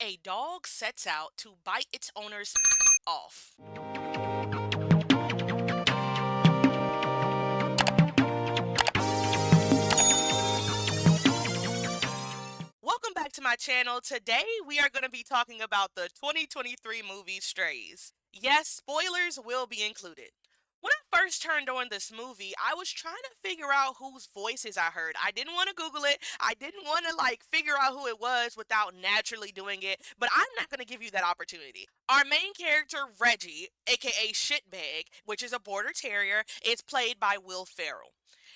A dog sets out to bite its owner's off. Welcome back to my channel. Today we are going to be talking about the 2023 movie Strays. Yes, spoilers will be included. When I first turned on this movie, I was trying to figure out whose voices I heard. I didn't want to Google it. I didn't want to figure out who it was without naturally doing it, but I'm not going to give you that opportunity. Our main character, Reggie, aka Shitbag, which is a border terrier, is played by Will Ferrell.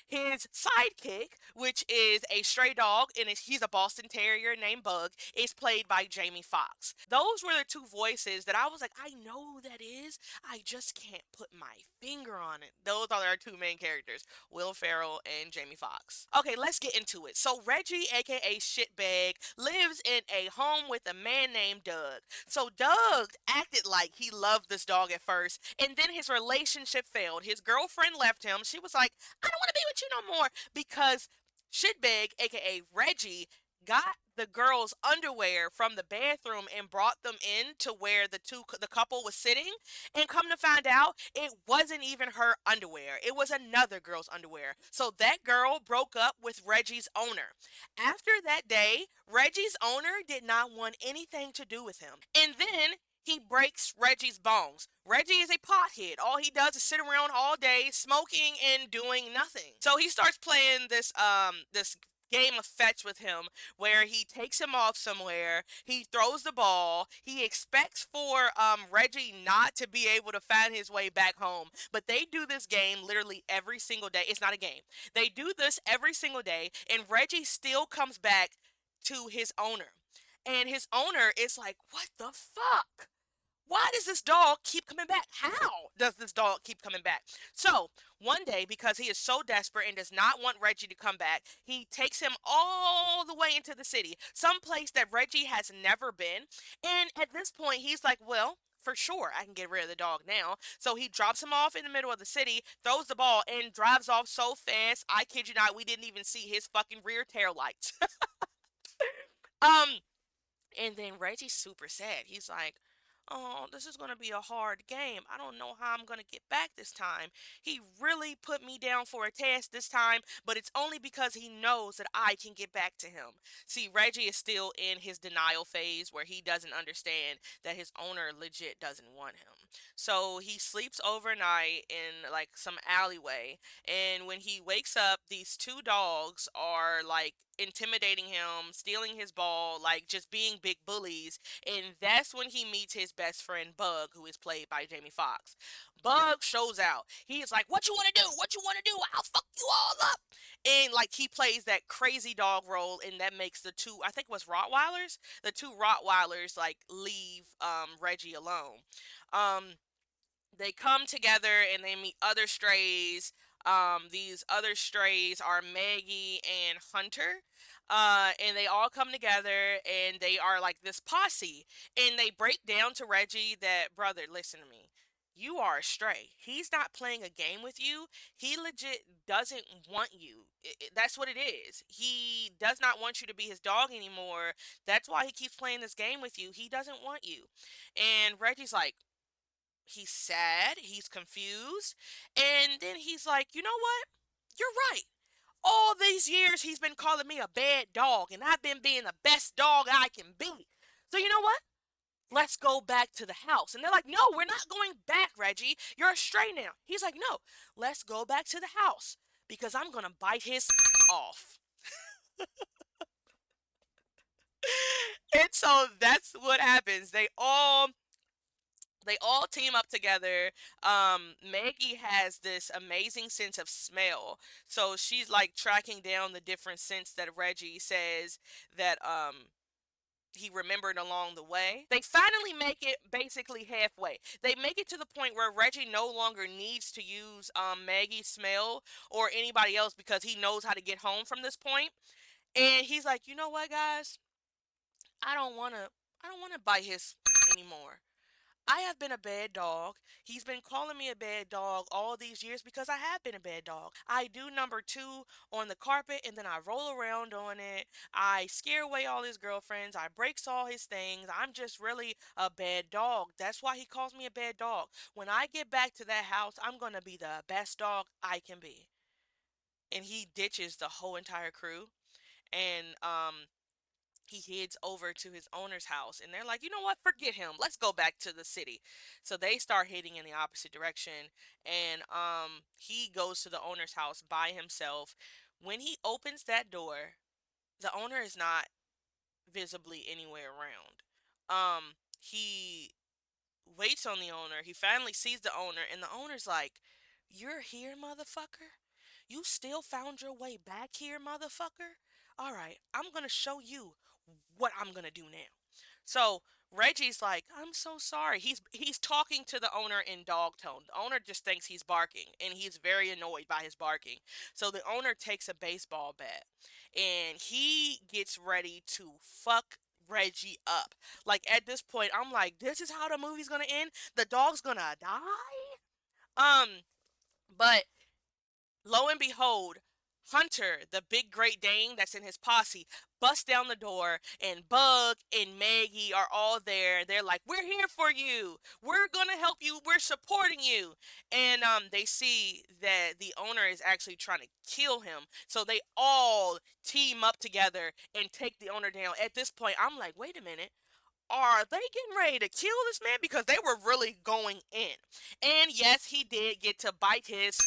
His sidekick, which is a stray dog, and he's a Boston Terrier named Bug, is played by Jamie Foxx. Those were the two voices that I was like, I know who that is. I just can't put my finger on it. Those are our two main characters, Will Ferrell and Jamie Foxx. Okay, let's get into it. So Reggie, aka Shitbag, lives in a home with a man named Doug. So Doug acted like he loved this dog at first, and then his relationship failed. His girlfriend left him. She was like, I don't want to be with you no more because Shitbag, aka Reggie, got the girl's underwear from the bathroom and brought them in to where the couple was sitting, and come to find out it wasn't even her underwear, it was another girl's underwear. So that girl broke up with Reggie's owner. After that day, Reggie's owner did not want anything to do with him, and then he breaks Reggie's bones. Reggie is a pothead. All he does is sit around all day smoking and doing nothing. So he starts playing this game of fetch with him, where he takes him off somewhere, he throws the ball, he expects for Reggie not to be able to find his way back home. But they do this game literally every single day. It's not a game. They do this every single day, and Reggie still comes back to his owner. And his owner is like, what the fuck? Why does this dog keep coming back? How does this dog keep coming back? So, one day, because he is so desperate and does not want Reggie to come back, he takes him all the way into the city, some place that Reggie has never been. And at this point, he's like, well, for sure, I can get rid of the dog now. So he drops him off in the middle of the city, throws the ball, and drives off so fast, I kid you not, we didn't even see his fucking rear tail lights. um, and then Reggie's super sad. He's like, oh, this is going to be a hard game. I don't know how I'm going to get back this time. He really put me down for a test this time, but it's only because he knows that I can get back to him. See, Reggie is still in his denial phase where he doesn't understand that his owner legit doesn't want him. So he sleeps overnight in some alleyway, and when he wakes up, these two dogs are intimidating him, stealing his ball, just being big bullies. And that's when he meets his best friend Bug, who is played by Jamie Foxx. Bug shows out. He is like, "What you want to do? What you want to do? I'll fuck you all up." And he plays that crazy dog role, and that makes the two, I think it was Rottweilers, the two Rottweilers leave Reggie alone. Um, they come together and they meet other strays. These other strays are Maggie and Hunter. And they all come together and they are like this posse. And they break down to Reggie that, brother, listen to me. You are a stray. He's not playing a game with you. He legit doesn't want you. That's what it is. He does not want you to be his dog anymore. That's why he keeps playing this game with you. He doesn't want you. And Reggie's like, he's sad, he's confused, and then he's like, you know what? You're right. All these years he's been calling me a bad dog, and I've been being the best dog I can be. So you know what? Let's go back to the house. And they're like, no, we're not going back, Reggie. You're a stray now. He's like, no, let's go back to the house because I'm going to bite his off. And so that's what happens. They all team up together. Maggie has this amazing sense of smell, so she's tracking down the different scents that Reggie says that he remembered along the way. They finally make it basically halfway. They make it to the point where Reggie no longer needs to use Maggie's smell or anybody else because he knows how to get home from this point. And he's like, you know what, guys? I don't want to. I don't want to bite his anymore. I have been a bad dog. He's been calling me a bad dog all these years because I have been a bad dog. I do number two on the carpet and then I roll around on it. I scare away all his girlfriends. I breaks all his things. I'm just really a bad dog. That's why he calls me a bad dog. When I get back to that house, I'm going to be the best dog I can be. And he ditches the whole entire crew. And he heads over to his owner's house and they're like, you know what, forget him, let's go back to the city. So they start heading in the opposite direction, and he goes to the owner's house by himself. When he opens that door, the owner is not visibly anywhere around. He waits on the owner. He finally sees the owner, and the owner's like, you're here, motherfucker? You still found your way back here, motherfucker? All right, I'm going to show you what I'm going to do now. So Reggie's like, I'm so sorry. He's talking to the owner in dog tone. The owner just thinks he's barking and he's very annoyed by his barking. So the owner takes a baseball bat and he gets ready to fuck Reggie up. Like at this point, I'm like, this is how the movie's gonna end. The dog's gonna die. Um, but lo and behold, Hunter, the big Great Dane that's in his posse, busts down the door, and Bug and Maggie are all there. They're like, "We're here for you. We're gonna help you. We're supporting you." And they see that the owner is actually trying to kill him, so they all team up together and take the owner down. At this point, I'm like, "Wait a minute." Are they getting ready to kill this man? Because they were really going in. And yes, he did get to bite his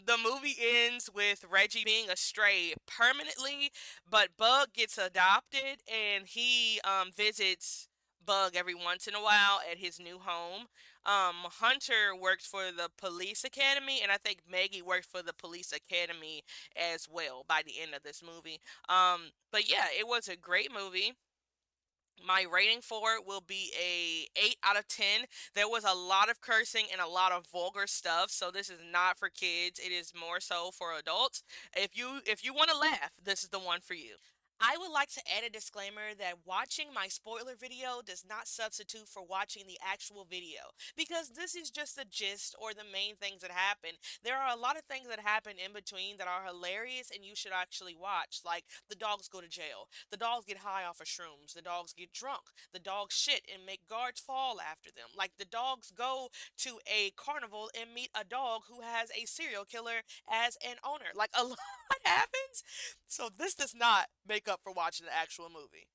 the movie ends with Reggie being a stray permanently, but Bug gets adopted and he visits Bug every once in a while at his new home. Hunter works for the police academy, and I think Maggie worked for the police academy as well by the end of this movie. But yeah, it was a great movie. My rating for it will be a 8 out of 10. There was a lot of cursing and a lot of vulgar stuff, so this is not for kids. It is more so for adults. If you want to laugh, this is the one for you. I would like to add a disclaimer that watching my spoiler video does not substitute for watching the actual video, because this is just the gist or the main things that happen. There are a lot of things that happen in between that are hilarious and you should actually watch. Like the dogs go to jail, the dogs get high off of shrooms, the dogs get drunk, the dogs shit and make guards fall after them. Like the dogs go to a carnival and meet a dog who has a serial killer as an owner. Like a lot happens. So this does not make up for watching the actual movie.